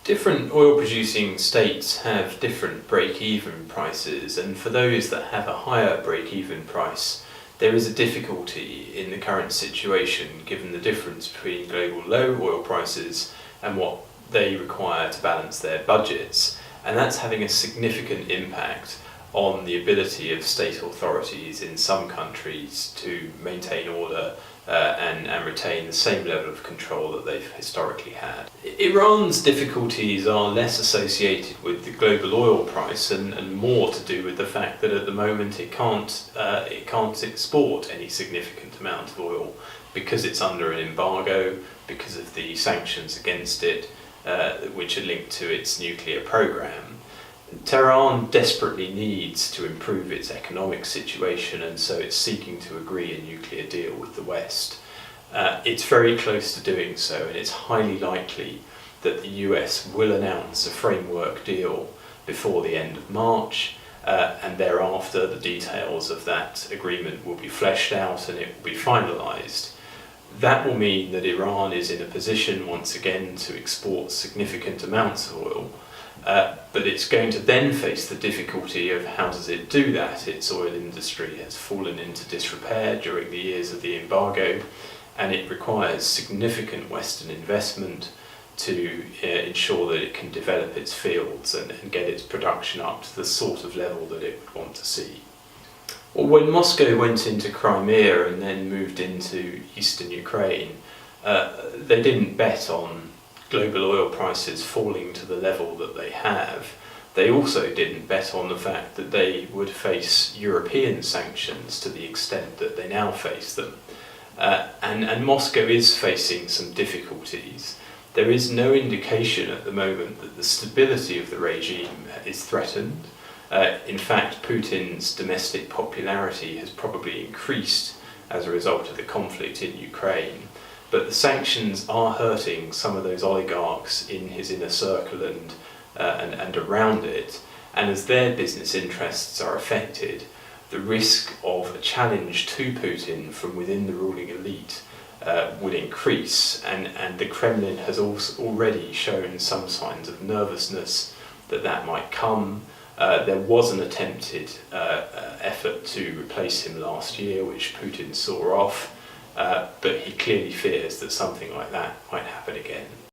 Different oil producing states have different break-even prices, and for those that have a higher break-even price, there is a difficulty in the current situation given the difference between global low oil prices and what they require to balance their budgets, and that's having a significant impact on the ability of state authorities in some countries to maintain order and retain the same level of control that they've historically had. Iran's difficulties are less associated with the global oil price and more to do with the fact that at the moment it can't export any significant amount of oil because it's under an embargo, because of the sanctions against it, which are linked to its nuclear program. Tehran desperately needs to improve its economic situation, and so it's seeking to agree a nuclear deal with the West. It's very close to doing so, and it's highly likely that the US will announce a framework deal before the end of March, and thereafter the details of that agreement will be fleshed out and it will be finalised. That will mean that Iran is in a position once again to export significant amounts of oil. But it's going to then face the difficulty of how does it do that. Its oil industry has fallen into disrepair during the years of the embargo, and it requires significant Western investment to ensure that it can develop its fields and get its production up to the sort of level that it would want to see. Well, when Moscow went into Crimea and then moved into eastern Ukraine, they didn't bet on global oil prices falling to the level that they have. They also didn't bet on the fact that they would face European sanctions to the extent that they now face them. And Moscow is facing some difficulties. There is no indication at the moment that the stability of the regime is threatened. In fact, Putin's domestic popularity has probably increased as a result of the conflict in Ukraine. But the sanctions are hurting some of those oligarchs in his inner circle and around it, and as their business interests are affected, the risk of a challenge to Putin from within the ruling elite will increase, and the Kremlin has also already shown some signs of nervousness that might come. There was an attempted effort to replace him last year, which Putin saw off. But he clearly fears that something like that might happen again.